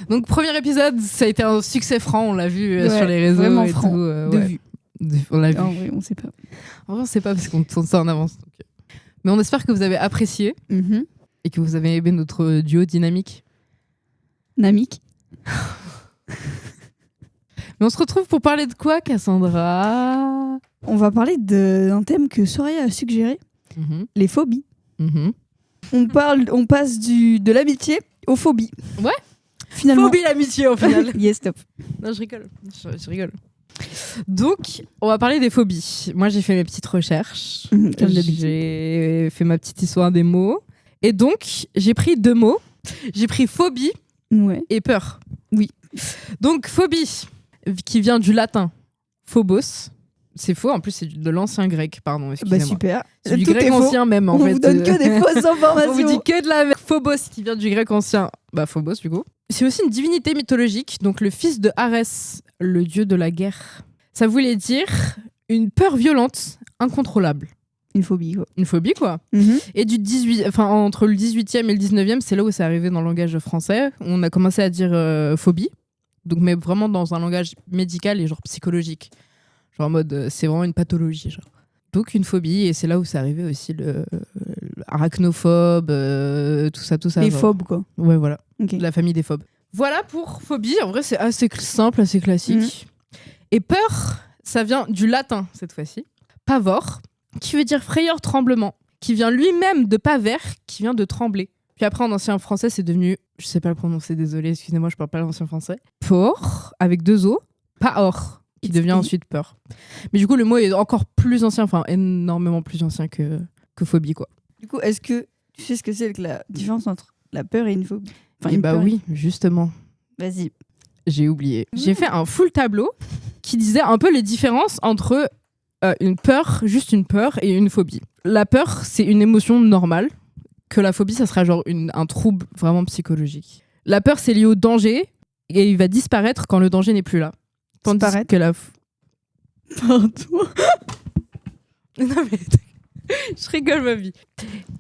Donc, premier épisode, ça a été un succès franc, on l'a vu sur les réseaux. Vraiment et franc, tout, de vue. On l'a vu. En vrai, on sait pas. En vrai, on sait pas parce qu'on tourne ça en avance. Donc. Mais on espère que vous avez apprécié et que vous avez aimé notre duo dynamique. Namique. Mais on se retrouve pour parler de quoi, Cassandra? On va parler d'un thème que Soraya a suggéré, les phobies. On passe de l'amitié aux phobies. Ouais. Finalement. Phobie l'amitié au final. Yes, stop. Non, je rigole. Je rigole. Donc, on va parler des phobies. Moi, j'ai fait mes petites recherches. Comme d'habitude. J'ai fait ma petite histoire des mots. Et donc, j'ai pris 2 mots. J'ai pris phobie et peur. Oui. Donc, phobie, qui vient du latin phobos. C'est faux, en plus, c'est de l'ancien grec, pardon, excusez-moi. Bah super. C'est du Tout grec est faux. ancien même, en fait. On vous donne que des fausses informations. On vous dit que de la merde. Phobos, qui vient du grec ancien. Bah, phobos, du coup. C'est aussi une divinité mythologique, donc le fils de Arès, le dieu de la guerre. Ça voulait dire une peur violente, incontrôlable. Une phobie, quoi. Une phobie, quoi. Et entre le 18e et le 19e, c'est là où c'est arrivé dans le langage français. On a commencé à dire phobie, donc, mais vraiment dans un langage médical et genre psychologique. Genre en mode, c'est vraiment une pathologie, genre. Donc une phobie, et c'est là où c'est arrivé aussi le arachnophobe, tout ça. Les genre. phobes, quoi. Ouais, voilà. Okay. La famille des phobes. Voilà pour phobie. En vrai, c'est assez simple, assez classique. Et peur, ça vient du latin, cette fois-ci. Pavor, qui veut dire frayeur, tremblement, qui vient lui-même de paver, qui vient de trembler. Puis après, en ancien français, c'est devenu, je sais pas le prononcer, désolé, excusez-moi, je parle pas l'ancien français. Por, avec 2 O, paor, qui devient ensuite peur. Mais du coup, le mot est encore plus ancien, enfin énormément plus ancien que phobie, quoi. Du coup, est-ce que tu sais ce que c'est que la différence entre la peur et une phobie? Et bah oui, justement. Vas-y. J'ai oublié. J'ai fait un full tableau qui disait un peu les différences entre une peur, juste une peur, et une phobie. La peur, c'est une émotion normale, que la phobie, ça sera genre un trouble vraiment psychologique. La peur, c'est lié au danger, et il va disparaître quand le danger n'est plus là. Tandis que la... Pardon. Non mais... Je rigole ma vie.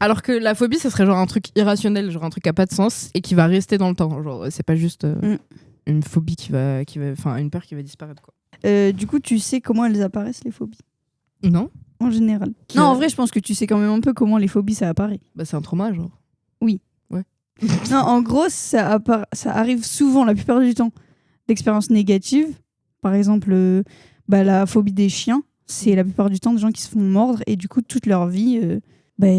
Alors que la phobie, ça serait genre un truc irrationnel, genre un truc qui a pas de sens et qui va rester dans le temps. Genre, c'est pas juste une phobie une peur qui va disparaître, quoi. Du coup, tu sais comment elles apparaissent, les phobies? Non. En général. Non, en vrai, je pense que tu sais quand même un peu comment les phobies, ça apparaît. Bah, c'est un trauma, genre. Oui. Ouais. Non, en gros, ça arrive souvent, la plupart du temps, d'expériences négatives. Par exemple, la phobie des chiens. C'est la plupart du temps des gens qui se font mordre et du coup, toute leur vie,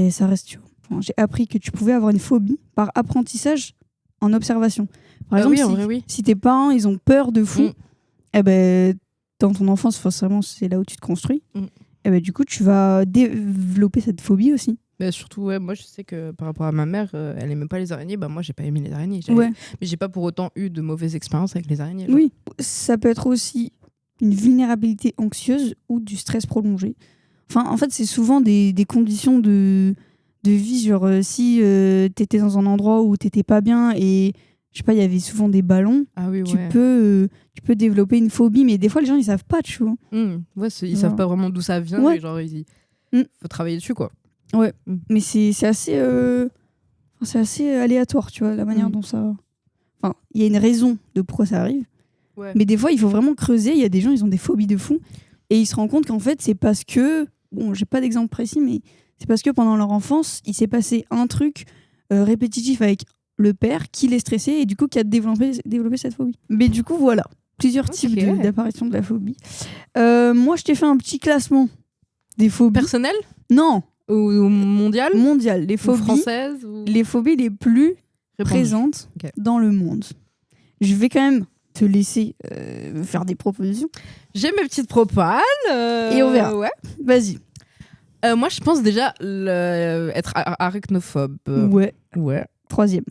ça reste, tu vois. Enfin, j'ai appris que tu pouvais avoir une phobie par apprentissage en observation. Par exemple, si tes parents, ils ont peur de fou, dans ton enfance, forcément, c'est là où tu te construis. Du coup, tu vas développer cette phobie aussi. Bah surtout, moi je sais que par rapport à ma mère, elle aimait pas les araignées. Bah moi j'ai pas aimé les araignées. Mais j'ai pas pour autant eu de mauvaises expériences avec les araignées. Genre. Oui, ça peut être aussi une vulnérabilité anxieuse ou du stress prolongé. Enfin, en fait, c'est souvent des conditions de vie. Genre, si t'étais dans un endroit où t'étais pas bien et je sais pas, il y avait souvent des ballons, tu peux développer une phobie, mais des fois les gens ils savent pas, tu vois. Ils savent pas vraiment d'où ça vient. Et genre, faut travailler dessus, quoi. Ouais, mais c'est assez aléatoire, tu vois, la manière dont ça... Enfin, il y a une raison de pourquoi ça arrive, mais des fois, il faut vraiment creuser. Il y a des gens, ils ont des phobies de fou, et ils se rendent compte qu'en fait, c'est parce que... Bon, j'ai pas d'exemple précis, mais c'est parce que pendant leur enfance, il s'est passé un truc répétitif avec le père qui les stressait, et du coup, qui a développé cette phobie. Mais du coup, voilà, plusieurs types d'apparitions de la phobie. Moi, je t'ai fait un petit classement des phobies. Personnel ? Non. Ou mondial ? Mondial. Les phobies françaises les phobies les plus présentes dans le monde. Je vais quand même te laisser faire des propositions. J'ai mes petites propales. Et on verra. Ouais. Vas-y. Moi, je pense déjà être arachnophobe. Ouais. Troisième.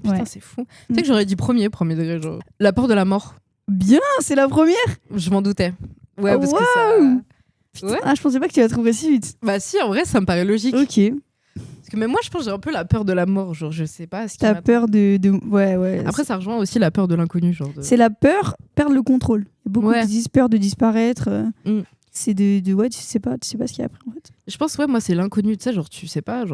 Putain, c'est fou. Tu sais que j'aurais dit premier degré. Genre. La peur de la mort. Bien, c'est la première. Je m'en doutais. Ouais, parce que ça... Putain, je pensais pas que tu la trouverais si vite. Bah si, en vrai, ça me paraît logique. Ok. Parce que même moi, je pense que j'ai un peu la peur de la mort. Genre, je sais pas. T'as peur de... Ouais. Après, ça rejoint aussi la peur de l'inconnu. C'est la peur, perdre le contrôle. Il y a beaucoup qui disent peur de disparaître. C'est tu sais pas ce qu'il y a après, en fait. Je pense, moi, c'est l'inconnu. Tu sais, genre, tu sais pas,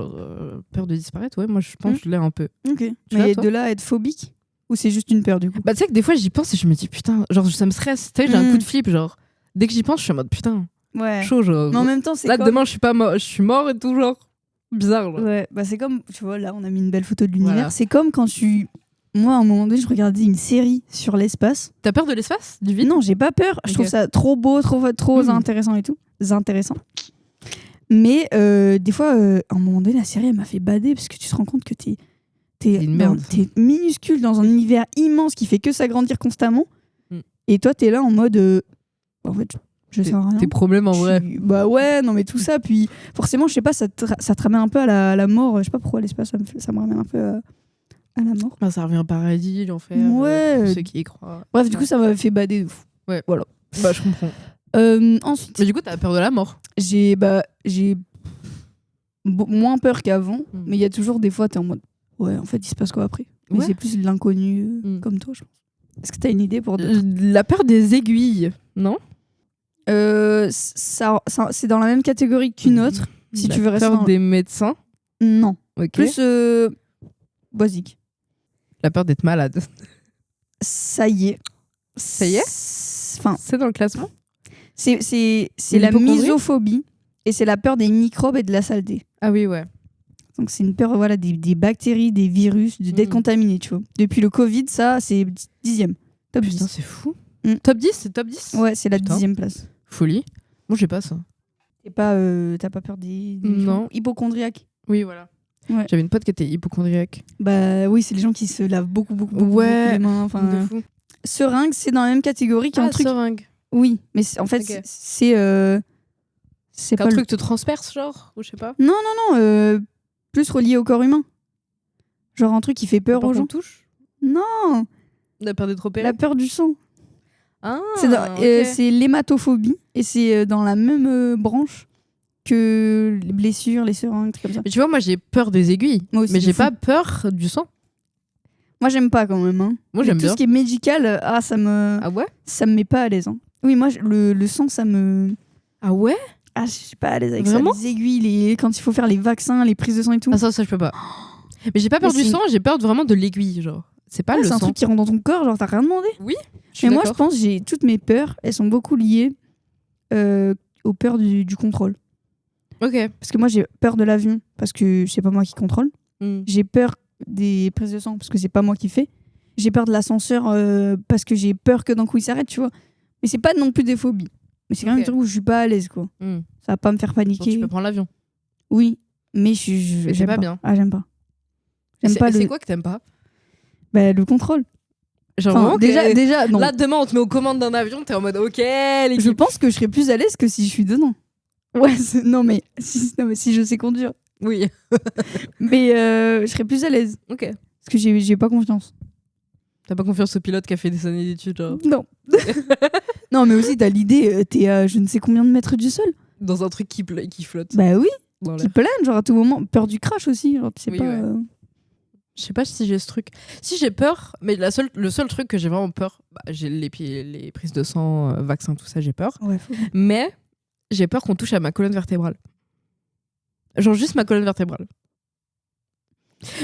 peur de disparaître. Ouais, moi, je pense que je l'ai un peu. Ok. Mais de là à être phobique Ou c'est juste une peur du coup? Bah, tu sais que des fois, j'y pense et je me dis, putain, genre, ça me stresse. Tu sais, j'ai un coup de flip, genre. Dès que j'y pense, je suis en mode, putain, Ouais. chaud, genre. Mais en même temps, c'est Là, comme... demain, je suis pas mort, je suis mort et tout, genre. Bizarre, genre. Ouais, bah c'est comme, tu vois, là, on a mis une belle photo de l'univers. Voilà. C'est comme quand tu... Moi, à un moment donné, je regardais une série sur l'espace. T'as peur de l'espace? Du vide? Non, j'ai pas peur. Je Ok. trouve ça trop beau, trop intéressant et tout. Intéressant. Mais des fois, à un moment donné, la série, elle m'a fait bader parce que tu te rends compte que t'es une merde. t'es minuscule dans un univers immense qui fait que s'agrandir constamment. Et toi, t'es là en mode... en fait, je sais rien. Tes problèmes en vrai. Bah ouais, non mais tout ça. Puis forcément, je sais pas, ça te ramène un peu à la mort. Je sais pas pourquoi l'espace, ça me ramène un peu à la mort. Bah, ça revient paradis, l'enfer. Ouais. Pour ceux qui y croient. Bref, du coup, ça m'a fait bader de fou. Ouais. Voilà. Bah, je comprends. Ensuite, Mais du coup, t'as peur de la mort? j'ai moins peur qu'avant, mais il y a toujours des fois, t'es en mode ouais, en fait, il se passe quoi après? Mais Ouais. c'est plus de l'inconnu, comme toi, je pense. Est-ce que t'as une idée pour d'autres? La peur des aiguilles, non? C'est dans la même catégorie qu'une autre. Si La tu veux rester peur dans... des médecins. Non. Ok. Plus basique. La peur d'être malade. Ça y est. Ça y est? Enfin, C'est dans le classement? c'est la L'hypocondrie? misophobie et c'est la peur des microbes et de la saleté. Ah oui, ouais. Donc c'est une peur voilà, des bactéries, des virus, d'être contaminé, tu vois. Depuis le Covid, ça, c'est 10e. Top Putain, 10. c'est fou. Mm. Top 10? C'est top 10? Ouais, c'est la Putain. 10e place. Folie. Moi, j'ai pas ça. T'as pas peur des Non. hypochondriaques? Oui, voilà. Ouais. J'avais une pote qui était hypochondriaque. Bah oui, c'est les gens qui se lavent beaucoup Ouais. les mains. De fou. Seringue, c'est dans la même catégorie qu'un truc. Seringue. Oui, mais en fait, Ok. c'est Qu'un pas truc te transperce, genre? Ou je sais pas. Non, plus relié au corps humain. Genre un truc qui fait peur aux gens. Touche? Non, La peur d'être opéré? la peur du sang. Ah, Ok. C'est l'hématophobie et c'est dans la même branche que les blessures, les seringues, trucs comme ça. Mais tu vois, moi, j'ai peur des aiguilles. Moi aussi, Mais de j'ai fou. pas peur du sang. Moi, j'aime pas quand même. Hein. Moi, Mais j'aime tout bien. ce qui est médical, ça ouais? me met pas à l'aise. Hein. Oui, moi, le sang, ça me... Ah ouais? Ah, je suis pas à l'aise avec Vraiment ça. Les aiguilles, quand il faut faire les vaccins, les prises de sang et tout. Ah, ça, je peux pas. Mais j'ai pas peur Mais du sang, j'ai peur vraiment de l'aiguille, genre. C'est pas le c'est un sang. truc qui rentre dans ton corps, genre t'as rien demandé. suis Mais moi, je d'accord. pense que toutes mes peurs, elles sont beaucoup liées aux peurs du contrôle. Ok. Parce que moi, j'ai peur de l'avion, parce que c'est pas moi qui contrôle. Mm. J'ai peur des prises de sang, parce que c'est pas moi qui fais. J'ai peur de l'ascenseur, parce que j'ai peur que d'un coup il s'arrête, tu vois. Mais c'est pas non plus des phobies. Mais c'est quand même Ok. un truc où je suis pas à l'aise, quoi. Mm. Ça va pas me faire Genre, paniquer. tu peux prendre l'avion. Oui, mais Mais j'aime c'est pas bien. Ah, j'aime pas. J'aime C'est pas c'est quoi que t'aimes pas? Bah, le contrôle. Genre, Enfin, vraiment, déjà, non. Là, demain, on te met aux commandes d'un avion, t'es en mode ok, l'équipe. Je pense que je serais plus à l'aise que si je suis dedans. Ouais, non mais si je sais conduire. Oui. Mais je serais plus à l'aise. Ok. Parce que j'ai pas confiance. T'as pas confiance au pilote qui a fait des années d'études, genre. Non. Non, mais aussi, t'as l'idée, t'es à je ne sais combien de mètres du sol. Dans un truc qui flotte. Bah oui, Dans qui l'air. plane, genre à tout moment. Peur du crash aussi, genre tu sais Oui, pas. ouais. Je sais pas si j'ai ce truc. Si j'ai peur, mais le seul truc que j'ai vraiment peur, j'ai les prises de sang, vaccins, tout ça, j'ai peur. Ouais, Mais j'ai peur qu'on touche à ma colonne vertébrale. Genre juste ma colonne vertébrale.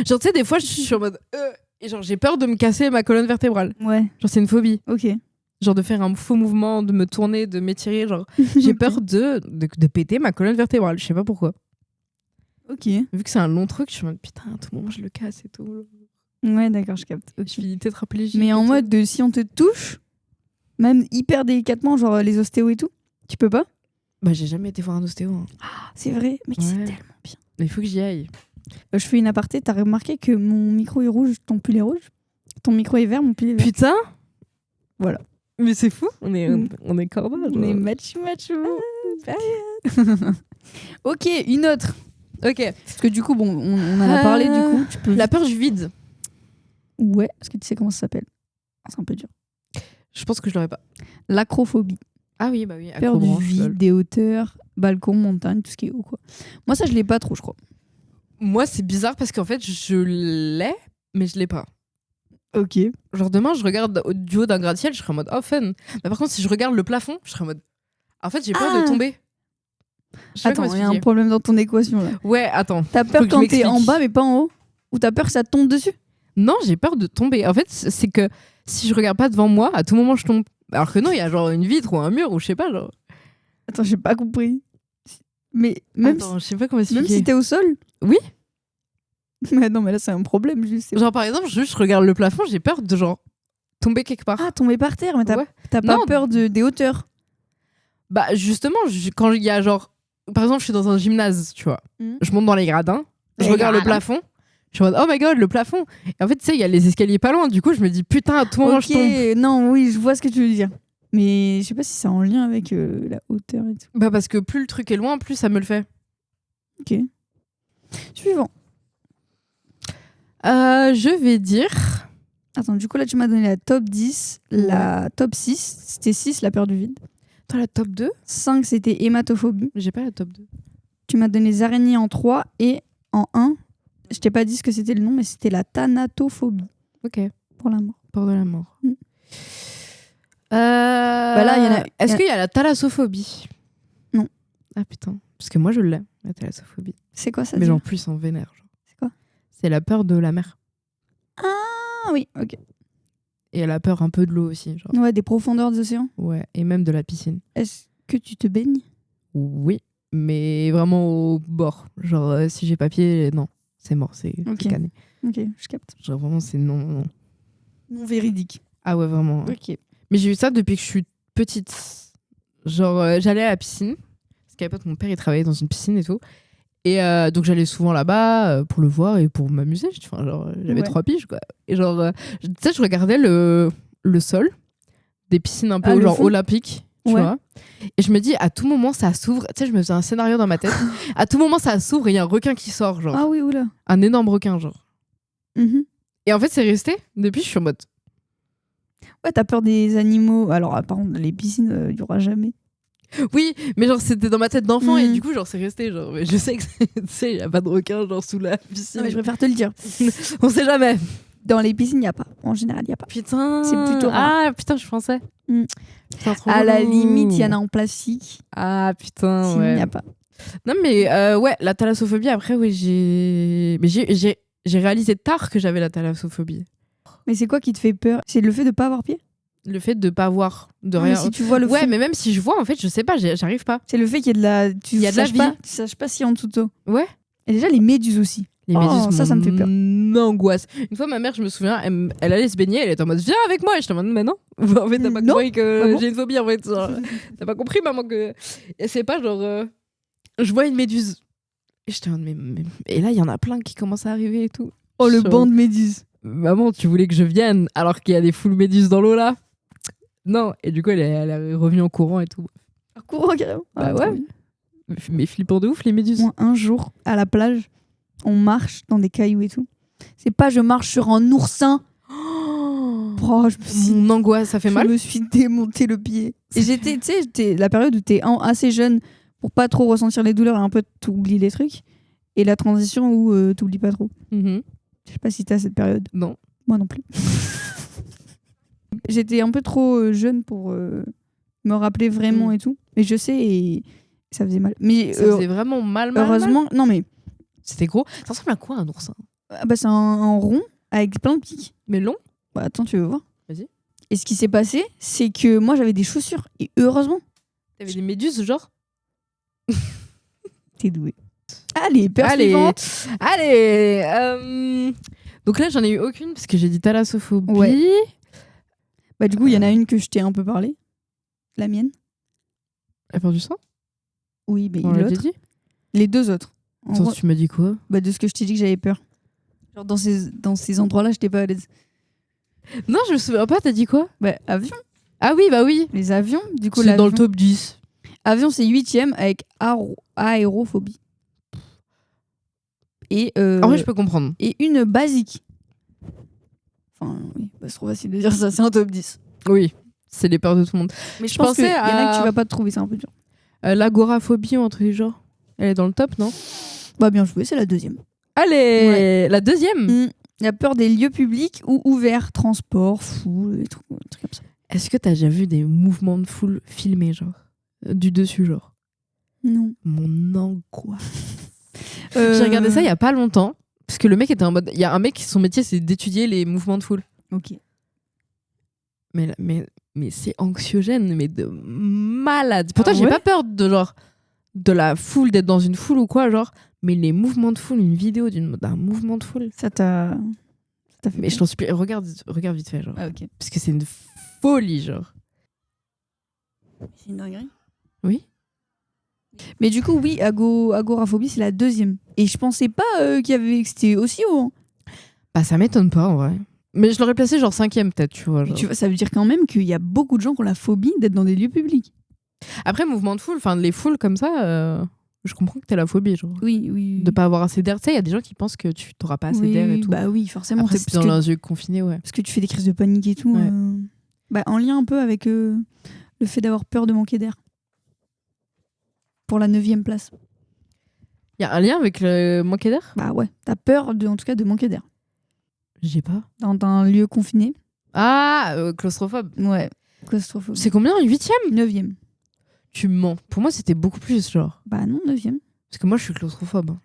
Genre tu sais, des fois je suis en mode et genre j'ai peur de me casser ma colonne vertébrale. Ouais, Genre c'est une phobie. ok. Genre de faire un faux mouvement, de me tourner, de m'étirer. Genre j'ai peur de péter ma colonne vertébrale. Je sais pas pourquoi. Ok. Vu que c'est un long truc, je suis en mode putain, à tout moment je le casse et tout. Ouais, d'accord, je capte. Je suis tétraplégique. Mais en et tout. mode de si on te touche, même hyper délicatement, genre les ostéos et tout, tu peux pas? Bah j'ai jamais été voir un ostéo. Hein. C'est vrai, mais c'est Ouais. tellement bien. Mais il faut que j'y aille. Je fais une aparté, t'as remarqué que mon micro est rouge, ton pull est rouge? Ton micro est vert, mon pull est vert. Putain. Voilà. Mais c'est fou. On est corda. On est machu. Ok, une autre. Ok. Parce que du coup, bon, on en a parlé, du coup. Tu peux... La peur du vide. Ouais, est-ce que tu sais comment ça s'appelle? C'est un peu dur. Je pense que je l'aurais pas. L'acrophobie. Ah oui, bah oui. Peur du acrobranche, vide, lol. des hauteurs, balcon, montagne, tout ce qui est haut, quoi. Moi, ça, je l'ai pas trop, je crois. Moi, c'est bizarre parce qu'en fait, je l'ai, mais je l'ai pas. Ok. Genre demain, je regarde du haut d'un gratte-ciel, je serais en mode oh fun. Mais par contre, si je regarde le plafond, je serais en mode en fait, j'ai peur de tomber. Je sais pas comment Attends, il y a un expliquer. problème dans ton équation, là. Ouais, attends. T'as Faut peur que je quand t'es m'explique. en bas, mais pas en haut? Ou t'as peur que ça tombe dessus? Non, j'ai peur de tomber. En fait, c'est que si je regarde pas devant moi, à tout moment, je tombe. Alors que non, il y a genre une vitre ou un mur ou je sais pas, genre. Attends, j'ai pas compris. Mais même, Attends, je sais pas comment même expliquer. si t'es au sol. Oui. Mais non, mais là, c'est un problème. Juste. Genre, par exemple, juste je regarde le plafond, j'ai peur de genre tomber quelque part. Ah, tomber par terre, mais t'as Ouais. pas Non. peur des hauteurs. Bah, justement, quand il y a genre. Par exemple, je suis dans un gymnase, tu vois. Je monte dans les gradins, je Les regarde le gradins. plafond. Je suis en mode, oh my god, le plafond. Et en fait, tu sais, il y a les escaliers pas loin. Du coup, je me dis, putain, à tout moment, je tombe. Non, oui, je vois ce que tu veux dire. Mais je sais pas si c'est en lien avec la hauteur et tout. Bah, parce que plus le truc est loin, plus ça me le fait. Ok. Suivant. Je vais dire. Attends, du coup, là, tu m'as donné la top 10. La top 6, c'était 6, la peur du vide. Toi, la top 2 5, c'était hématophobie. J'ai pas la top 2. Tu m'as donné les araignées en 3 et en 1, je t'ai pas dit ce que c'était le nom, mais c'était la thanatophobie. Ok. Pour la mort. Peur de la mort. Là, il y en a. Est-ce qu'il y a la thalassophobie? Non. Ah putain. Parce que moi, je l'ai, la thalassophobie. C'est quoi ça? Mais genre plus en vénère. Genre. C'est quoi? C'est la peur de la mer. Ah oui, ok. Et elle a peur un peu de l'eau aussi. Genre. Ouais, des profondeurs des océans. Ouais, et même de la piscine. Est-ce que tu te baignes? Oui, mais vraiment au bord. Genre, si j'ai papier, non. C'est mort, c'est cané. Ok, je capte. Genre vraiment, c'est non. Non véridique. Ah ouais, vraiment. Ouais. Ok. Mais j'ai eu ça depuis que je suis petite. Genre, j'allais à la piscine. Parce qu'à l'époque, mon père, il travaillait dans une piscine et tout. Et donc, j'allais souvent là-bas pour le voir et pour m'amuser. Enfin, genre, j'avais 3 piges, quoi. Et genre, tu sais, je regardais le sol des piscines un peu genre olympiques, tu vois. Et je me dis, à tout moment, ça s'ouvre. Tu sais, je me faisais un scénario dans ma tête. À tout moment, ça s'ouvre et il y a un requin qui sort, genre. Ah oui, oula. Un énorme requin, genre. Mhm. Et en fait, c'est resté. Depuis, je suis en mode. Ouais, t'as peur des animaux. Alors, par contre, les piscines, il n'y aura jamais. Oui, mais genre, c'était dans ma tête d'enfant et du coup, genre, c'est resté. Genre, mais je sais que, tu sais, il n'y a pas de requin, genre, sous la piscine. Non, mais je préfère te le dire. On sait jamais. Dans les piscines, il n'y a pas. En général, il n'y a pas. Putain. C'est plutôt rare. Ah, putain, je pensais. Putain, à la limite, il y en a en plastique. Ah, putain, sinon, ouais. il n'y a pas. Non, mais ouais, la thalassophobie, après, oui, j'ai réalisé tard que j'avais la thalassophobie. Mais c'est quoi qui te fait peur? C'est le fait de pas avoir pied? Le fait de pas voir, de rien. Mais si tu vois le ouais, fond. mais même si je vois, en fait, je sais pas, j'arrive pas. C'est le fait qu'il y ait de la. Il y a de la vie. Tu saches pas si en dessous de toi. Ouais. Et déjà, les méduses aussi. Les méduses, ça me fait peur. M'angoisse. Une fois, ma mère, je me souviens, elle allait se baigner, elle était en mode viens avec moi. Et j'étais en mode mais non. En fait, t'as pas compris que j'ai une phobie, en fait. T'as pas compris, maman, que. Et c'est pas genre. Je vois une méduse. Et j'étais en mode mais. Et là, il y en a plein qui commencent à arriver et tout. Oh, le banc de méduses. Maman, tu voulais que je vienne alors qu'il y a des full méduses dans l'eau là? Non. Et du coup, elle est revenue en courant et tout. En courant, carrément. Bah ouais. Mais flippant de ouf, les méduses. Moi, un jour, à la plage, on marche dans des cailloux et tout. C'est pas je marche sur un oursin. Oh, Mon angoisse, ça fait mal. Je me suis démonté le pied. Et j'étais la période où t'es assez jeune pour pas trop ressentir les douleurs et un peu t'oublies les trucs. Et la transition où t'oublies pas trop. Je sais pas si t'as cette période. Non. Moi non plus. J'étais un peu trop jeune pour me rappeler vraiment et tout. Mais je sais et ça faisait mal. Mais ça faisait vraiment mal. Heureusement, non mais. C'était gros. Ça ressemble à quoi un oursin? Bah, c'est un rond avec plein de pics. Mais long? Bah attends, tu veux voir? Vas-y. Et ce qui s'est passé, c'est que moi j'avais des chaussures. Et heureusement. T'avais des méduses, genre? T'es doué. Allez, peur suivante. Allez. Donc là, j'en ai eu aucune parce que j'ai dit thalassophobie. Ouais. Bah du coup, il y en a une que je t'ai un peu parlé. La mienne. La peur du sang? Oui, mais on l'a l'autre. dit. Les deux autres. Attends, tu m'as dit quoi? Bah de ce que je t'ai dit que j'avais peur. Genre dans ces endroits-là, j'étais pas à l'aise. Non, je me souviens pas, t'as dit quoi? Bah avion. Ah oui, bah oui. Les avions, du coup, c'est dans le top 10. Avion, c'est 8ème avec aérophobie. Et en vrai, je peux comprendre. Et une basique. Enfin, oui, bah, c'est trop facile de dire ça, c'est un top 10. Oui, c'est les peurs de tout le monde. Mais je pense qu'il y en a que tu vas pas te trouver, c'est un peu dur. L'agoraphobie ou un truc du genre. Elle est dans le top, non? Bah bien joué, c'est la deuxième. Allez, la deuxième. La peur des lieux publics ou ouverts, transport, foule, des trucs comme ça. Est-ce que t'as déjà vu des mouvements de foule filmés, genre du dessus, genre? Non. Mon angoisse. J'ai regardé ça il y a pas longtemps Parce que le mec était en mode. Il y a un mec, son métier, c'est d'étudier les mouvements de foule. Ok. Mais c'est anxiogène, mais de malade. Pourtant, Ah j'ai ouais pas peur de la foule, d'être dans une foule ou quoi, genre. Mais les mouvements de foule, une vidéo d'un mouvement de foule. Ça t'a fait Mais je t'en supplie, regarde vite fait, genre. Ah, ok. Parce que c'est une folie, genre. C'est une dinguerie. Oui. Mais du coup, oui, agoraphobie, c'est la 2e. Et je pensais pas que c'était aussi haut. Hein. Bah, ça m'étonne pas, en vrai. Mais je l'aurais placé genre 5e, peut-être, tu vois. Mais Genre. tu vois, ça veut dire quand même qu'il y a beaucoup de gens qui ont la phobie d'être dans des lieux publics. Après, mouvement de foule, enfin, les foules comme ça, je comprends que t'as la phobie, genre. Oui. De pas avoir assez d'air. Tu sais, il y a des gens qui pensent que tu t'auras pas assez d'air et tout. Bah oui, forcément. Après, c'est parce dans un lieu confiné, ouais. Parce que tu fais des crises de panique et tout. Ouais. Bah, en lien un peu avec le fait d'avoir peur de manquer d'air. Pour la 9e place. Il y a un lien avec le manquer d'air? Bah ouais, t'as peur en tout cas de manquer d'air. J'ai pas. Dans un lieu confiné. Ah, claustrophobe. Ouais, claustrophobe. C'est combien? 8e? 9e. Tu mens. Pour moi, c'était beaucoup plus, genre. Bah non, 9e. Parce que moi, je suis claustrophobe.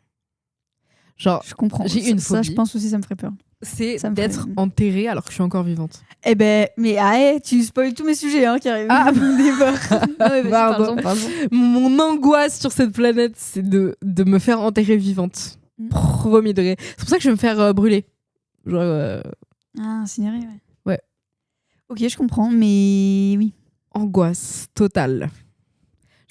Genre, Je comprends. J'ai une Ça, phobie. je pense aussi, ça me ferait peur. c'est Ça me d'être ferait- enterrée alors que je suis encore vivante. Eh ben, mais tu spoil tous mes sujets qui arrivent. Ah, ouais, pardon. pardon. Mon angoisse sur cette planète, c'est de me faire enterrer vivante. Mm. Premier degré. C'est pour ça que je vais me faire brûler. Genre, Ah, incinéré, ouais. Ouais. Ok, je comprends, mais oui. angoisse totale.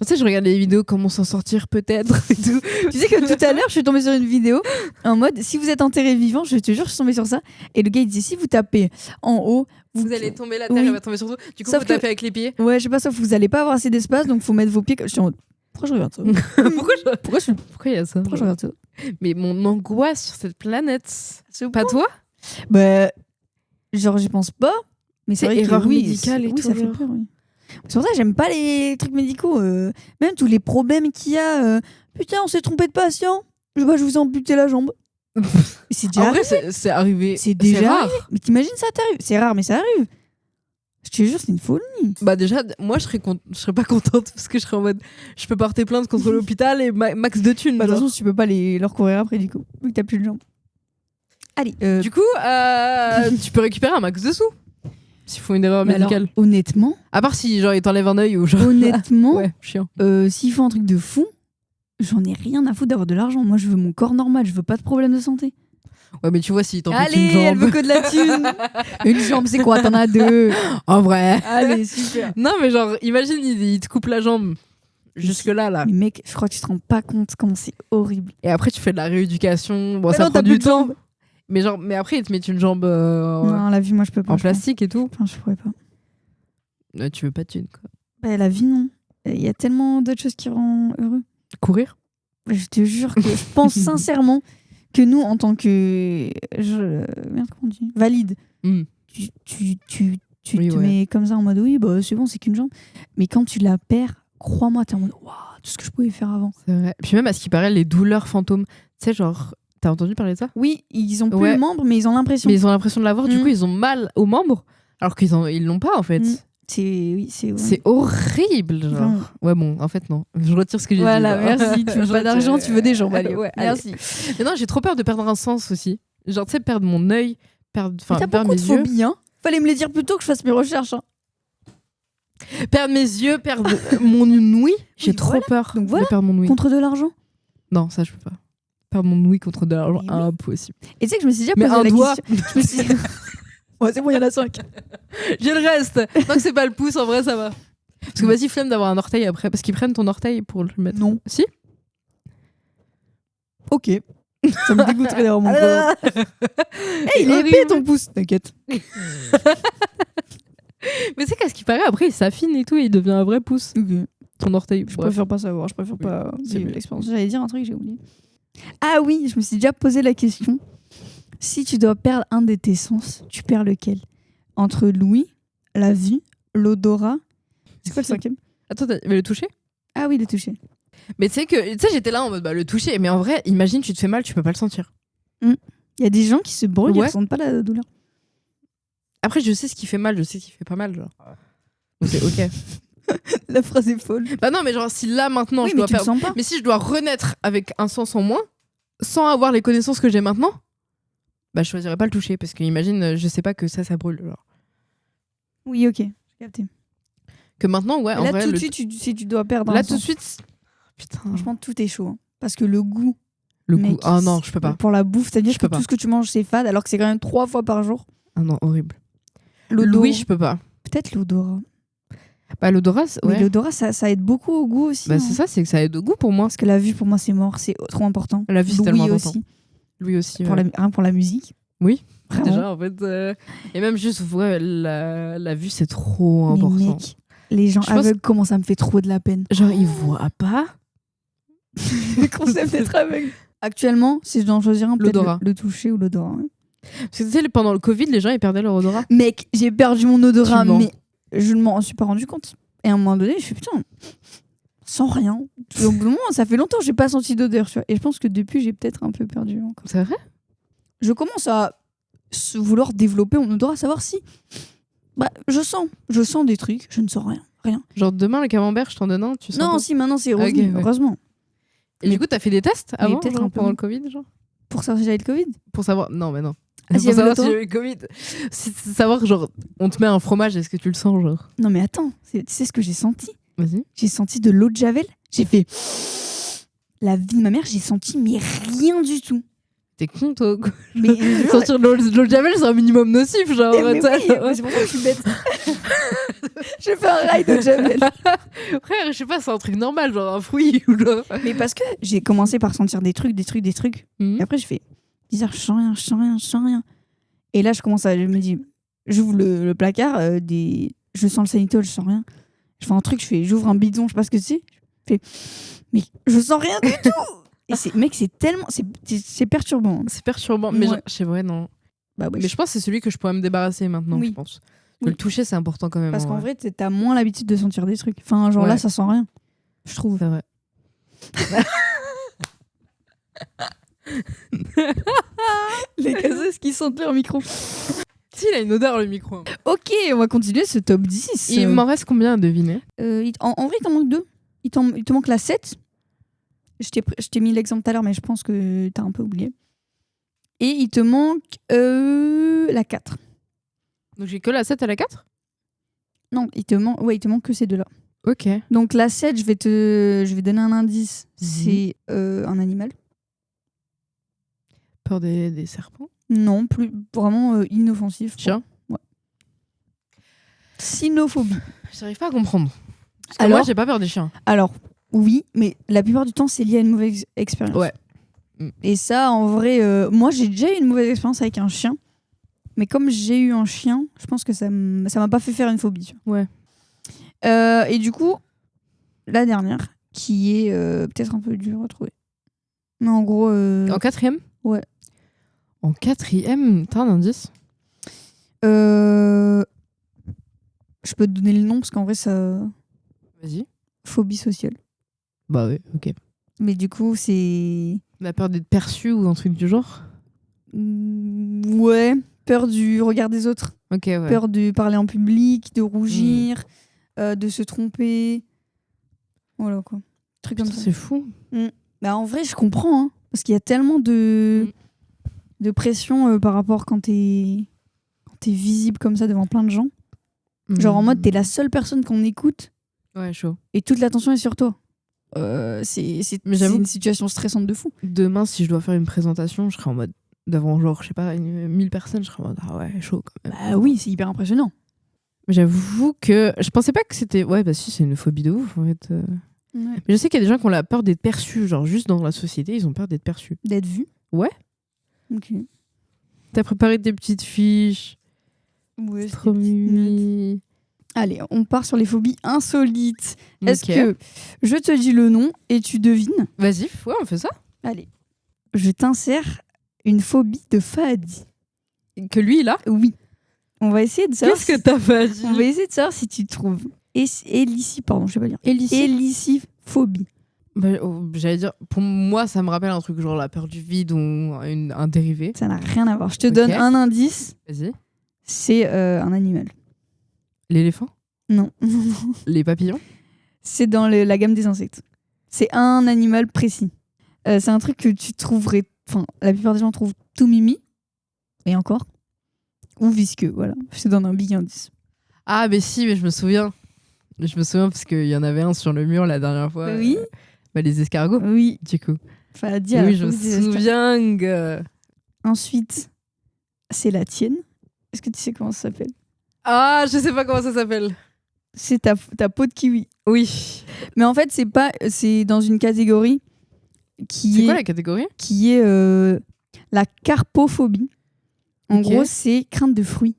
Tu sais, je regarde les vidéos, comment s'en sortir peut-être et tout. Tu sais que tout à l'heure, je suis tombée sur une vidéo en mode si vous êtes enterré vivant, je te jure, je suis tombée sur ça. Et le gars, il disait si vous tapez en haut, Vous allez tomber, la terre Oui. elle va tomber sur vous. Du coup, Sauf vous que- tapez avec les pieds. Ouais, je sais pas, sauf que vous allez pas avoir assez d'espace, donc faut mettre vos pieds. Je suis en mode pourquoi je regarde ça Pourquoi il y a ça? Pourquoi je regarde ça Mais mon angoisse sur cette planète. C'est au Pas point. toi? Bah, genre, j'y pense pas. Mais c'est C'est vrai que erreur oui, médicale et oui, tout, ça fait genre. peur, oui. C'est pour ça que j'aime pas les trucs médicaux. Même tous les problèmes qu'il y a. Putain, on s'est trompé de patient. Je vous ai amputé la jambe. Mais c'est déjà En vrai, arrivé. c'est arrivé. C'est déjà rare. arrivé. Mais t'imagines ça t'arrive. C'est rare, mais ça arrive. Je te jure, c'est une folie. Bah déjà, moi je serais pas contente parce que je serais en mode je peux porter plainte contre l'hôpital et max de thunes. Bah, de toute genre. façon, tu peux pas leur courir après, du coup. Vu que t'as plus de jambes. Allez. Du coup, tu peux récupérer un max de sous s'ils font une erreur mais alors, médicale. honnêtement, À part si genre ils t'enlèvent un œil ou genre. honnêtement, Ouais, chiant. s'ils font un truc de fou, j'en ai rien à foutre d'avoir de l'argent. Moi, je veux mon corps normal. Je veux pas de problème de santé. Ouais, mais tu vois s'ils t'amputent Allez, une elle jambe. veut que de la thune. Une jambe, c'est quoi? T'en as 2. En vrai. Allez, super. Non, mais genre, imagine, ils te coupent la jambe jusque-là, là. Mais mec, je crois que tu te rends pas compte comment c'est horrible. Et après, tu fais de la rééducation. Bon, Mais ça non, prend t'as du plus de temps. jambes. Mais après, ils te mettent une jambe Non, la vie, moi, je peux pas. en je pense. plastique et tout. Enfin, je pourrais pas. Ouais, tu veux pas de thune, quoi. Bah, la vie, non. Il y a tellement d'autres choses qui rendent heureux. Courir. Je te jure que je pense sincèrement que nous, en tant que. Merde, comment on dit? Valide. Mm. Tu Oui, te ouais. mets comme ça en mode oui, bah, c'est bon, c'est qu'une jambe. Mais quand tu la perds, crois-moi, t'es en mode waouh, tout ce que je pouvais faire avant. C'est vrai. Puis même, à ce qui paraît, les douleurs fantômes. Tu sais, genre, t'as entendu parler de ça? Oui, ils ont plus Ouais. le membre, mais ils ont l'impression. Mais ils ont l'impression de l'avoir, du Mm. coup, ils ont mal aux membres, alors ils l'ont pas, en fait. Mm. Oui, c'est. C'est horrible, genre. Vraiment. Ouais, bon, en fait, non. Je retire ce que j'ai Voilà, dit. genre. merci. Tu veux Je pas d'argent, retire. tu veux des jambes. Allez, Ouais, allez. merci. Mais non, j'ai trop peur de perdre un sens aussi. Genre, tu sais, perdre mon œil, Mais t'as perdre beaucoup mes de yeux. phobie, hein. Fallait me le dire plus tôt que je fasse mes recherches. Hein. Perdre mes yeux, perdre mon ouïe. J'ai trop voilà. peur Donc voilà. de perdre mon ouïe. Contre de l'argent. Non, ça, je peux pas. Perdre mon ouïe contre de l'argent, Mais oui. impossible. Et tu sais que je me suis déjà Mais posé un la doigt. question. Je me suis dit- Ouais, c'est bon, il y en a 5. J'ai le reste. Tant que c'est pas le pouce, en vrai, ça va. Parce que vas-y, flemme d'avoir un orteil après. Parce qu'ils prennent ton orteil pour le mettre. Non. Si. Ok. Ça me dégoûterait d'avoir mon corps. Hey, il est Horrible. épais ton pouce. T'inquiète. Mais c'est qu'à ce qui paraît, après, il s'affine et tout et il devient un vrai pouce. Ok. Ton orteil. Je Bref. préfère pas savoir. Je préfère pas c'est vivre mieux. l'expérience. J'allais dire un truc, j'ai oublié. Ah oui, je me suis déjà posé la question. Si tu dois perdre un de tes sens, tu perds lequel? Entre l'ouïe, la vue, l'odorat. C'est quoi le 5e? Attends, mais le toucher? Ah oui, le toucher. Mais tu sais que j'étais là en mode le toucher. Mais en vrai, imagine, tu te fais mal, tu peux pas le sentir. Il y a des gens qui se brûlent, ils Ouais. ressentent pas la douleur. Après, je sais ce qui fait mal, je sais ce qui fait pas mal. Genre. Donc c'est ok. La phrase est folle. Bah non, mais genre, si là maintenant Oui, je mais dois tu le perdre. sens pas. Mais si je dois renaître avec un sens en moins, sans avoir les connaissances que j'ai maintenant, bah je choisirais pas le toucher parce que imagine, je sais pas que ça brûle. Genre. Oui, ok, j'ai capté. Que maintenant, ouais, en Là, vrai. tout de suite, si tu dois perdre Là, un tout de sens, suite. Putain. franchement, tout est chaud. Hein. Parce que le goût, Le mec, goût. Oh non, je peux pas. pour la bouffe, c'est-à-dire Je que peux pas. tout ce que tu manges, c'est fade, alors que c'est quand même 3 fois par jour. Ah non, horrible. L'odorat. Oui, je peux pas. Peut-être l'odorat. Bah, l'odorat, ouais. Mais l'odorat, ça aide beaucoup au goût aussi. Bah, hein. c'est ça, c'est que ça aide au goût pour moi. Parce que la vue, pour moi, c'est mort. C'est trop important. La vue, c'est tellement important. aussi. Lui aussi. Pour, ouais. rien pour la musique. Oui, Vraiment. déjà, en fait. Et même juste, ouais, la vue, c'est trop Mais important. mec, les gens Je pense- aveugles, comment ça me fait trop de la peine. Genre, ils voient pas. Le concept d'être aveugle. Actuellement, si je dois en choisir un, peut-être L'odorat. le toucher ou l'odorat. Ouais. Parce que tu sais, pendant le Covid, les gens, ils perdaient leur odorat. Mec, j'ai perdu mon odorat, Tu mens. mais je ne m'en suis pas rendu compte. Et à un moment donné, je suis putain, sans rien. Au bout d'un moment, ça fait longtemps que j'ai pas senti d'odeur. Tu vois. Et je pense que depuis, j'ai peut-être un peu perdu encore. C'est vrai? Je commence à vouloir développer mon odorat, savoir si. Bah, je sens des trucs, je ne sens rien. Genre, demain, le camembert, je t'en donne un, tu sens Non, pas si maintenant c'est revenu, Ok, ouais. heureusement. Et du coup, t'as fait des tests avant, peut-être genre, un peu pendant moins. le Covid, genre Pour savoir si j'avais le Covid. Pour savoir. Non, mais non. Ah, s'il y pour avait savoir si l'odorat j'avais le Covid. C'est savoir, genre, on te met un fromage, est-ce que tu le sens, genre Non, mais attends, tu sais ce que j'ai senti? Vas-y. J'ai senti de l'eau de Javel. J'ai fait. La vie de ma mère, j'ai senti, mais rien du tout. T'es con, toi. quoi. Mais Sortir de l'eau de Javel, c'est un minimum nocif, genre. Mais oui, ça, mais c'est pour ça que je suis bête. J'ai fait un rail de Javel. Frère, je sais pas, c'est un truc normal, genre un fruit ou genre. Mais parce que j'ai commencé par sentir des trucs. Mhm. Et après, je fais bizarre, je sens rien. Et là, je me dis, j'ouvre le placard, je sens le sanitol, je sens rien. Je fais un truc, j'ouvre un bidon, je sais pas ce que c'est. Je fais, mais je sens rien du tout. Et mec, c'est tellement, c'est perturbant. C'est perturbant, mais Ouais. genre, je sais vrai, non. Bah ouais. Mais je pense que c'est celui que je pourrais me débarrasser maintenant, Oui. je pense. Que Oui. le toucher, c'est important quand même. Parce qu'en vrai. vrai, t'as moins l'habitude de sentir des trucs. Enfin, genre là, Ouais. ça sent rien. Je trouve. C'est vrai. Les casses qui sentent leur micro. Si, il a une odeur, le micro. Ok, on va continuer ce top 10. Il m'en reste combien à deviner En vrai, il t'en manque 2. Il te manque la 7. Je t'ai mis l'exemple tout à l'heure, mais je pense que t'as un peu oublié. Et il te manque la 4. Donc j'ai que la 7 à la 4 Non, il te manque que ces deux-là. Ok. Donc la 7, je vais donner un indice. C'est un animal. Peur des serpents. Non, plus vraiment inoffensif. Chien. Ouais. Cynophobie. J'arrive pas à comprendre. Parce que Alors moi, j'ai pas peur des chiens. Alors, oui, mais la plupart du temps, c'est lié à une mauvaise expérience. Ouais. Et ça, en vrai, moi, j'ai déjà eu une mauvaise expérience avec un chien. Mais comme j'ai eu un chien, je pense que ça m'a pas fait faire une phobie. Tu vois. Ouais. Et du coup, la dernière, qui est peut-être un peu dure à trouver. Mais en gros... En 4e Ouais. En 4e, t'as un indice je peux te donner le nom, parce qu'en vrai, ça... Vas-y. Phobie sociale. Bah oui, ok. Mais du coup, c'est... La peur d'être perçu ou un truc du genre Ouais, peur du regard des autres. Ok, ouais. Peur de parler en public, de rougir, de se tromper. Voilà quoi. Truc comme Putain, ça. c'est fou. Bah, en vrai, je comprends. Hein, parce qu'il y a tellement de pression par rapport quand t'es visible comme ça devant plein de gens. Genre en mode, t'es la seule personne qu'on écoute Ouais, chaud. et toute l'attention est sur toi. C'est Mais j'avoue une que- situation stressante de fou. Demain, si je dois faire une présentation, je serai en mode devant genre, je sais pas, 1000 personnes, je serai en mode ah ouais, chaud quand même. Bah oui, c'est hyper impressionnant. Mais j'avoue que je pensais pas que c'était. Ouais, bah si, c'est une phobie de ouf en fait. Mais je sais qu'il y a des gens qui ont la peur d'être perçus, genre juste dans la société, ils ont peur d'être perçus. D'être vu. Ouais. Ok. T'as préparé tes petites fiches. Ouais, Trop mimi. Allez, on part sur les phobies insolites. Est-ce Ok. que je te dis le nom et tu devines? Vas-y, ouais, on fait ça. Allez. Je t'insère une phobie de Fahadi. Que lui, il a. Oui. On va essayer de savoir. Qu'est-ce que t'as fait On va essayer de savoir si tu trouves. Pardon, je sais pas lire. Hélicophobie. Bah, j'allais dire, pour moi, ça me rappelle un truc genre la peur du vide ou un dérivé. Ça n'a rien à voir. Je te donne un indice. Vas-y. C'est un animal. L'éléphant. Non. Les papillons. C'est dans la gamme des insectes. C'est un animal précis. C'est un truc que tu trouverais Enfin, la plupart des gens trouvent tout mimi, et encore, ou visqueux, voilà. Je te donne un big indice. Ah, mais si, mais je me souviens. Je me souviens parce qu'il y en avait un sur le mur la dernière fois. Oui. Les escargots, Oui, du coup. enfin, dis à la Oui, je me phobie des escargots. souviens que... Ensuite, c'est la tienne. Est-ce que tu sais comment ça s'appelle? Ah, je sais pas comment ça s'appelle. C'est ta peau de kiwi. Oui. Mais en fait, c'est dans une catégorie C'est quoi la catégorie? qui est la carpophobie. En Ok. gros, c'est crainte de fruits.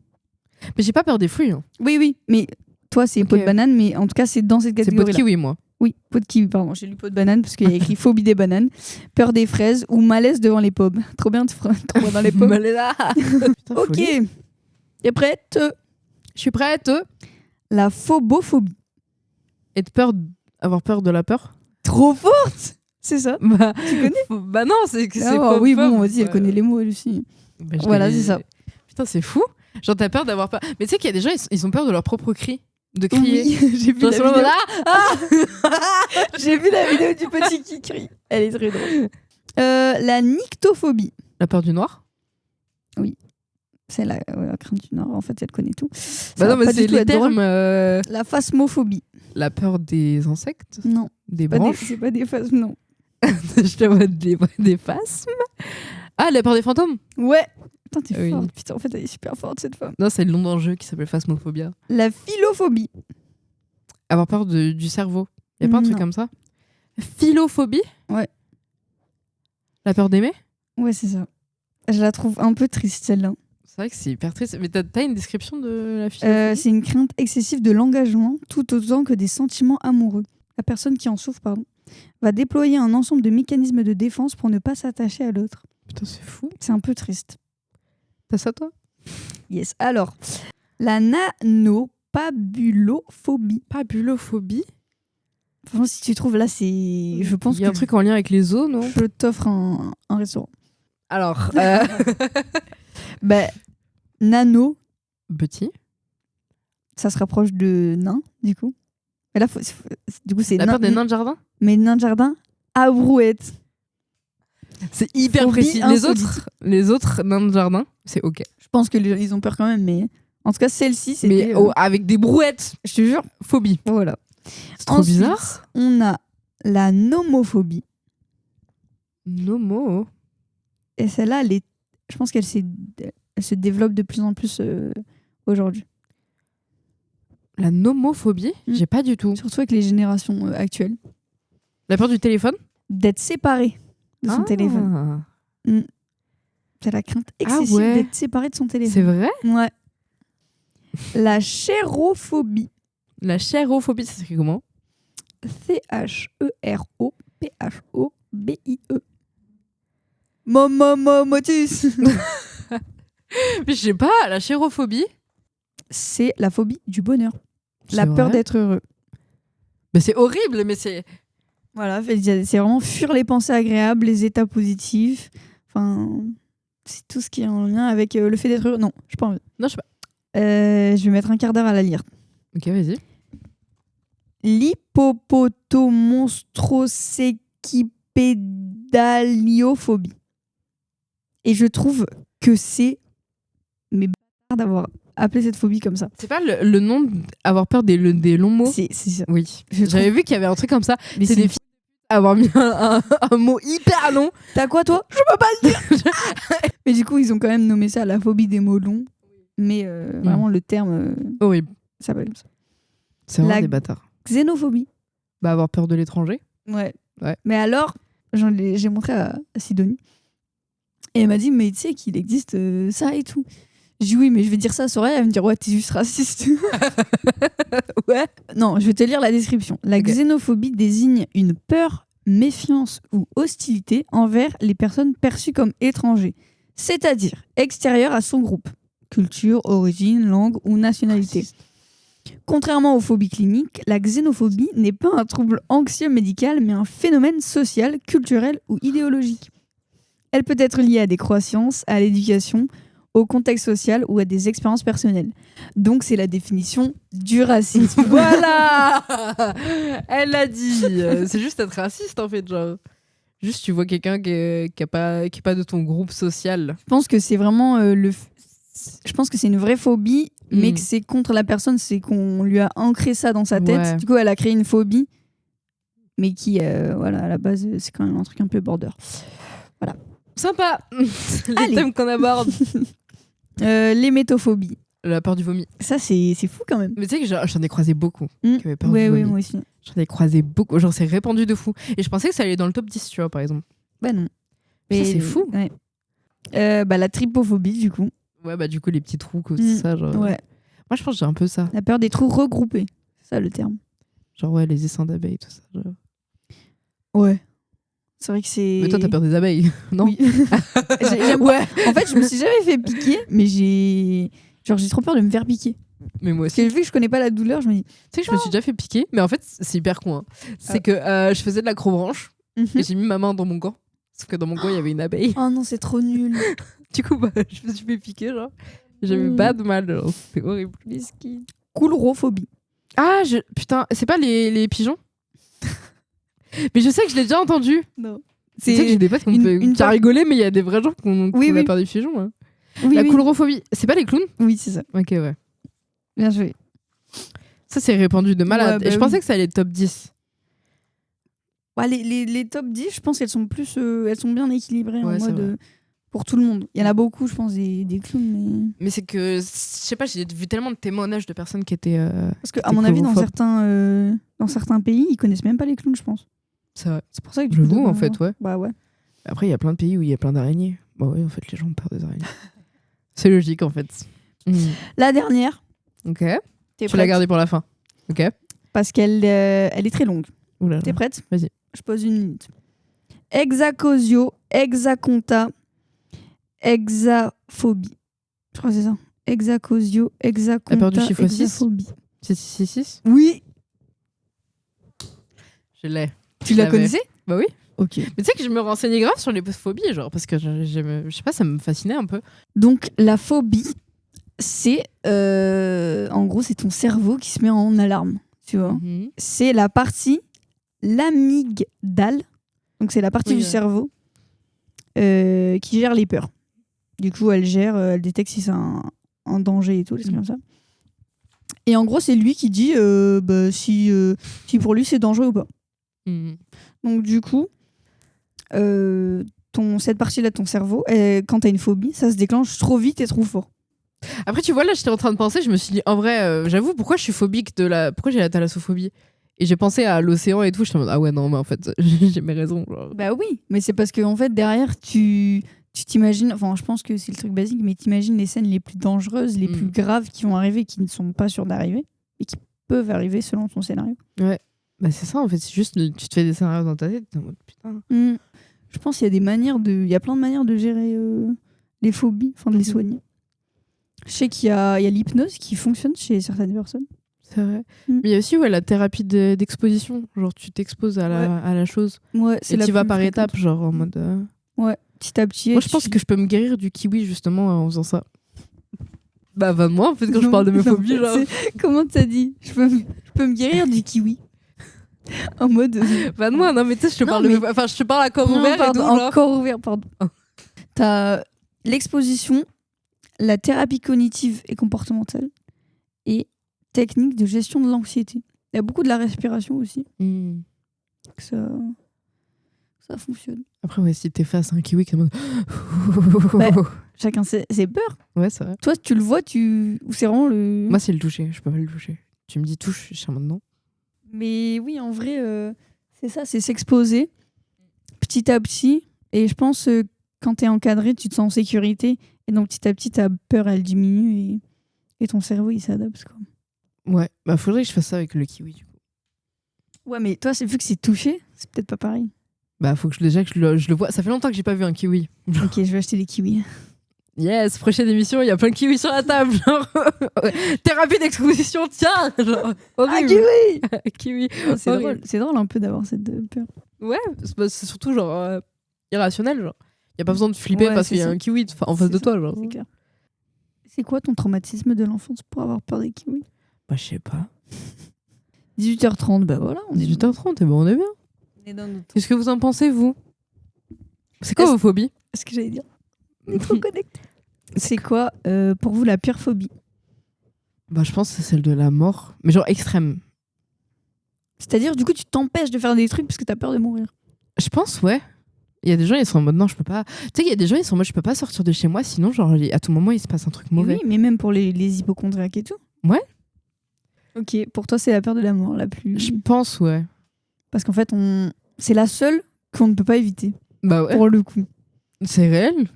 Mais j'ai pas peur des fruits. Hein. Oui, mais toi, c'est peau de Ok. banane, mais en tout cas, c'est dans cette C'est catégorie. pot de kiwi, moi. Oui, peau de kiwi, pardon. J'ai lu peau de banane parce qu'il y a écrit phobie des bananes, peur des fraises ou malaise devant les pommes. Trop bien, trop bien dans les pommes. Malala. Putain, Ok. folie. T'es prête? Je suis prête. La phobophobie. Et avoir peur de la peur. Trop forte! C'est ça? Bah, Tu connais? bah non, c'est que c'est Ah, pas oui, peur. bon, vas-y, elle connaît les mots, elle aussi. Bah, je Voilà, connais- c'est ça. Putain, c'est fou. Genre, t'as peur d'avoir peur. Mais tu sais qu'il y a des gens, ils ont peur de leur propre cri. De crier. Oui, j'ai vu, Genre, la c'est vraiment, vidéo. ah J'ai vu la vidéo du petit qui crie. Elle est très drôle. La nyctophobie. La peur du noir. C'est la crainte du nord. En fait, elle connaît tout. Bah Ça non, va mais pas c'est du tout les être drôle. termes. La phasmophobie. La peur des insectes. Non, Des pas des- branches. c'est pas des phasmes, non. Je te vois des phasmes. Ah, la peur des fantômes. Ouais. Putain, t'es Oui. forte. Putain, en fait, elle est super forte, cette femme. Non, c'est le nom d'un jeu qui s'appelle Phasmophobia. La philophobie. Avoir peur du cerveau. Y a pas un truc Non. comme ça? Philophobie. Ouais. La peur d'aimer. Ouais, c'est ça. Je la trouve un peu triste, celle-là. C'est vrai que c'est hyper triste. Mais t'as une description de la philophobie? C'est une crainte excessive de l'engagement, tout autant que des sentiments amoureux. La personne qui en souffre, va déployer un ensemble de mécanismes de défense pour ne pas s'attacher à l'autre. Putain, c'est fou. C'est un peu triste. T'as ça, toi? Yes. Alors, la nanopabulophobie. Pabulophobie. Franchement, si tu trouves là, c'est. Je pense Il y a un que truc en lien avec les os, non? je t'offre un restaurant. Alors, Bah, nano, petit. ça se rapproche de nain, du coup. Mais là, du coup, c'est La peur des nains de jardin. Mais nain de jardin à brouette. C'est hyper Phobie précis. insolite. Les autres nains de jardin, c'est ok. Je pense que ils ont peur quand même, mais en tout cas, celle-ci, c'était. Mais avec des brouettes, Je te jure. phobie. Voilà. C'est trop Ensuite, bizarre. On a la nomophobie. Nomo. Et celle-là, je pense qu'elle elle se développe de plus en plus aujourd'hui. La nomophobie, j'ai pas du tout. Surtout avec les générations actuelles. La peur du téléphone. D'être séparé de son téléphone. C'est la crainte excessive ouais. d'être séparé de son téléphone. C'est vrai. Ouais. La chérophobie. La chérophobie, ça s'écrit comment? CHEROPHOBIE. Motus. Mais je sais pas, la chérophobie. C'est la phobie du bonheur. C'est La peur vrai. d'être heureux. Mais c'est horrible, mais c'est. Voilà, c'est vraiment fuir les pensées agréables, les états positifs. Enfin, c'est tout ce qui est en lien avec le fait d'être heureux. Non, je pas envie. Non, je sais pas. Je vais mettre un quart d'heure à la lire. Ok, vas-y. L'hippopotomonstrosecipédaliophobie. Et je trouve que c'est mais bâtard d'avoir appelé cette phobie comme ça. C'est pas le nom d'avoir peur des longs mots? C'est ça. Oui. Je J'avais vu qu'il y avait un truc comme ça. Mais C'est des filles avoir mis un mot hyper long. T'as quoi toi? Je peux pas le dire. Mais du coup, ils ont quand même nommé ça la phobie des mots longs. Mais vraiment, le terme Horrible. s'appelle comme ça. C'est vraiment La- des bâtards. Xénophobie. Bah, avoir peur de l'étranger. Ouais. Ouais. Mais alors, j'ai montré à Sidonie. Et elle m'a dit, mais tu sais qu'il existe ça et tout. J'ai dit oui, mais je vais dire ça à Soraya. Elle va me dire, ouais, t'es juste raciste. Ouais. Non, je vais te lire la description. La Ok. xénophobie désigne une peur, méfiance ou hostilité envers les personnes perçues comme étrangers, c'est-à-dire extérieures à son groupe, culture, origine, langue ou nationalité. Contrairement aux phobies cliniques, la xénophobie n'est pas un trouble anxieux médical, mais un phénomène social, culturel ou idéologique. Elle peut être liée à des croyances, à l'éducation, au contexte social ou à des expériences personnelles. Donc c'est la définition du racisme. Voilà. Elle l'a dit. C'est juste être raciste en fait, genre. Juste, tu vois quelqu'un qui est pas de ton groupe social. Je pense que c'est vraiment je pense que c'est une vraie phobie, mais que c'est contre la personne, c'est qu'on lui a ancré ça dans sa tête. Ouais. Du coup, elle a créé une phobie, mais qui, voilà, à la base, c'est quand même un truc un peu border. Sympa. Les Allez. thèmes qu'on aborde. L'hémétophobie. La peur du vomi. Ça, c'est fou quand même. Mais tu sais que j'en ai croisé beaucoup. Mm. Qui avaient peur Ouais, du vomi. moi aussi. J'en ai croisé beaucoup. Genre, c'est répandu de fou. Et je pensais que ça allait dans le top 10, tu vois, par exemple. Bah non. Ça, c'est fou. Ouais. La trypophobie, du coup. Ouais, bah du coup, les petits trous, comme ça. Genre... Ouais. Moi, je pense que j'ai un peu ça. La peur des trous regroupés. C'est ça le terme. Genre, ouais, les essaims d'abeilles, tout ça. Genre. Ouais. C'est vrai que c'est. Mais toi, t'as peur des abeilles, non? Oui. Ouais. En fait, je me suis jamais fait piquer, mais j'ai trop peur de me faire piquer. Mais moi Parce aussi. que vu que je connais pas la douleur, je me dis. Tu sais que je me suis déjà fait piquer, mais en fait, c'est hyper con. Hein. C'est que je faisais de l'acrobranche et j'ai mis ma main dans mon gant. Sauf que dans mon gant, il y avait une abeille. Oh non, c'est trop nul. Du coup, bah, je me suis fait piquer, genre. J'avais pas de mal, genre. C'était horrible. Coulrophobie. Ah, putain, c'est pas les pigeons? Mais je sais que je l'ai déjà entendu. Non. Tu sais que j'ai des potes qui a rigolé, mais il y a des vrais gens qui ont la peur des pigeons. Hein. Oui, La coulrophobie, c'est pas les clowns? Oui, c'est ça. Ok, ouais. Bien joué. Ça, c'est répandu de malade. Ouais, bah et je pensais que ça allait être top 10. Ouais, les top 10, je pense qu'elles sont plus. Elles sont bien équilibrées Ouais, en mode. Pour tout le monde. Il y en a beaucoup, je pense, des clowns. Mais c'est que, je sais pas, j'ai vu tellement de témoignages de personnes qui étaient. Parce qu'à mon avis, dans certains pays, ils connaissent même pas les clowns, je pense. C'est vrai. C'est pour ça que Je vous, en fait, ouais. Bah ouais. Après, il y a plein de pays où il y a plein d'araignées. Bah ouais, en fait, les gens ont peur des araignées. C'est logique, en fait. La dernière. Ok. T'es Tu l'as prête? gardée pour la fin. Ok. Parce qu'elle elle est très longue. Oula. T'es prête? Vas-y. Je pose 1 minute. Hexacosio, hexaconta, hexaphobie. Je crois que c'est ça. Hexacosio, hexaconta, La peur du chiffre 6? hexaphobie. C'est 666? Oui. Je l'ai. Tu la connaissais? Bah oui. Ok. Mais tu sais que je me renseignais grave sur les phobies, genre, parce que je sais pas, ça me fascinait un peu. Donc, la phobie, c'est. En gros, c'est ton cerveau qui se met en alarme. Tu vois? C'est la partie l'amygdale. Donc, c'est la partie du cerveau qui gère les peurs. Du coup, elle détecte si c'est un danger et tout, des trucs comme ça. Et en gros, c'est lui qui dit si pour lui c'est dangereux ou pas. Donc, du coup, cette partie-là de ton cerveau, quand t'as une phobie, ça se déclenche trop vite et trop fort. Après, tu vois, là, j'étais en train de penser, je me suis dit, en vrai, j'avoue, pourquoi je suis phobique pourquoi j'ai la thalassophobie? Et j'ai pensé à l'océan et tout, je suis en mode, ah ouais, non, mais en fait, j'ai mes raisons. Genre. Bah oui, mais c'est parce qu'en fait, derrière, tu t'imagines, enfin, je pense que c'est le truc basique, mais t'imagines les scènes les plus dangereuses, les plus graves qui vont arriver, qui ne sont pas sûres d'arriver, et qui peuvent arriver selon ton scénario. Ouais, bah c'est ça, en fait, c'est juste, tu te fais des scénarios dans ta tête, t'es en mode, putain. Je pense qu'il y a il y a plein de manières de gérer les phobies, enfin de les soigner. Je sais qu'il y a l'hypnose qui fonctionne chez certaines personnes. C'est vrai. Mais il y a aussi la thérapie d'exposition. Genre, tu t'exposes à la chose. Ouais, et tu vas par étapes, genre en mode. Ouais, petit à petit. Moi, je pense que je peux me guérir du kiwi, justement, en faisant ça. Bah, va de moi, en fait, quand je parle de mes phobies, genre. Comment t'as dit? Je peux me guérir du kiwi. En mode. Va de moi, non, mais tu sais, je te parle je te parle à corps ouvert et tout. En corps ouvert, pardon. T'as l'exposition, la thérapie cognitive et comportementale et technique de gestion de l'anxiété. Il y a beaucoup de la respiration aussi. Ça fonctionne. Après, ouais, si t'es face à un kiwi, comme chacun ses peurs. Ouais, c'est vrai. Toi, tu le vois, ou c'est vraiment le. Moi, c'est le toucher. Je peux pas le toucher. Tu me dis touche, je suis maintenant. Mais oui, en vrai, c'est ça, c'est s'exposer petit à petit. Et je pense quand t'es encadré, tu te sens en sécurité. Et donc, petit à petit, ta peur, elle diminue et ton cerveau, il s'adapte, quoi. Ouais, bah faudrait que je fasse ça avec le kiwi, du coup. Ouais, mais toi, vu que c'est touché, c'est peut-être pas pareil. Bah, faut que je le vois. Ça fait longtemps que j'ai pas vu un kiwi. Ok, je vais acheter des kiwis. Yes, prochaine émission, il y a plein de kiwis sur la table. Genre, thérapie d'exposition, tiens. Genre, ah, kiwi. Kiwi. Oh, c'est drôle un peu d'avoir cette peur. Ouais, c'est surtout genre irrationnel. Genre, y a pas besoin de flipper parce qu'il y a un kiwi en face de toi. Genre. C'est clair. C'est quoi ton traumatisme de l'enfance pour avoir peur des kiwis? Bah, je sais pas. 18h30, bah voilà. 18h30, et ben on est bien. Qu'est-ce que vous en pensez, vous? C'est quoi vos phobies? Ce que j'allais dire. On est trop connectés. C'est quoi, pour vous, la pire phobie? Bah, je pense que c'est celle de la mort. Mais genre extrême. C'est-à-dire, du coup, tu t'empêches de faire des trucs parce que t'as peur de mourir. Je pense, ouais. Il y a des gens, ils sont en mode non, je peux pas. Tu sais, il y a des gens, ils sont en mode je peux pas sortir de chez moi, sinon, genre, à tout moment, il se passe un truc mauvais. Oui, mais même pour les hypochondriaques et tout. Ouais. Ok, pour toi, c'est la peur de la mort la plus. Je pense, ouais. Parce qu'en fait, c'est la seule qu'on ne peut pas éviter. Bah ouais. Pour le coup. C'est réel.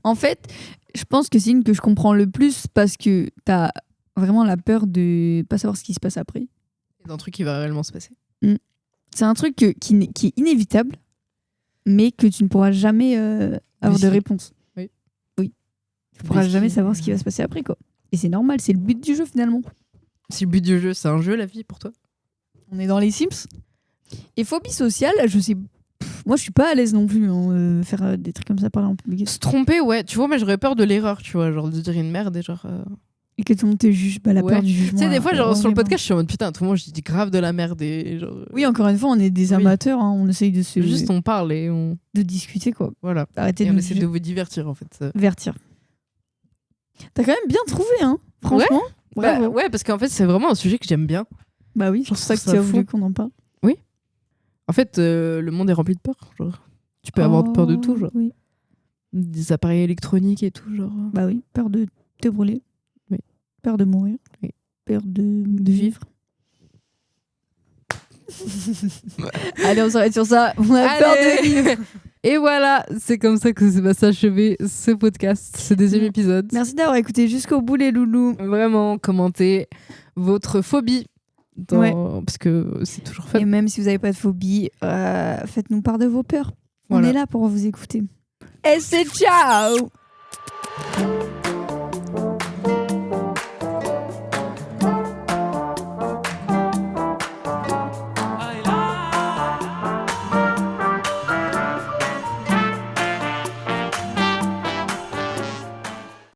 En fait, je pense que c'est une que je comprends le plus parce que t'as vraiment la peur de pas savoir ce qui se passe après. C'est un truc qui va réellement se passer. C'est un truc qui est inévitable, mais que tu ne pourras jamais avoir de réponse. Oui. Tu ne pourras jamais savoir ce qui va se passer après, quoi. Et c'est normal, c'est le but du jeu finalement. Si le but du jeu, c'est un jeu, la vie, pour toi? On est dans les Sims. Et phobie sociale, je sais. Moi, je suis pas à l'aise non plus, faire des trucs comme ça, parler en public. Se tromper, ouais. Tu vois, moi, j'aurais peur de l'erreur, tu vois. Genre de dire une merde et genre. Et que tout le monde te juge, la peur du jugement. Tu sais, des fois, genre sur le horrible. podcast, je suis en mode putain, tout le monde, je dis grave de la merde et genre. Oui, encore une fois, on est des amateurs, hein, on essaye de Juste, on parle et on. de discuter, quoi. Voilà. Arrêtez Et de on nous essaie de vous divertir, en fait. divertir. T'as quand même bien trouvé, hein, franchement. Bah, Bravo. ouais, parce qu'en fait, c'est vraiment un sujet que j'aime bien. Bah oui, c'est pour ça que tu as voulu qu'on en parle. En fait, le monde est rempli de peur. Genre. Tu peux avoir peur de tout, genre. Oui. Des appareils électroniques et tout, genre. Bah oui, peur de te brûler. Oui. Peur de mourir. Oui. Peur de vivre. Allez, on s'arrête sur ça. On a peur de vivre. Et voilà, c'est comme ça que va s'achever ce podcast, ce deuxième épisode. Merci d'avoir écouté jusqu'au bout, les loulous. Vraiment, commentez votre phobie. Parce que c'est toujours fun. Et même si vous n'avez pas de phobie, faites-nous part de vos peurs. Voilà. On est là pour vous écouter. Et c'est ciao!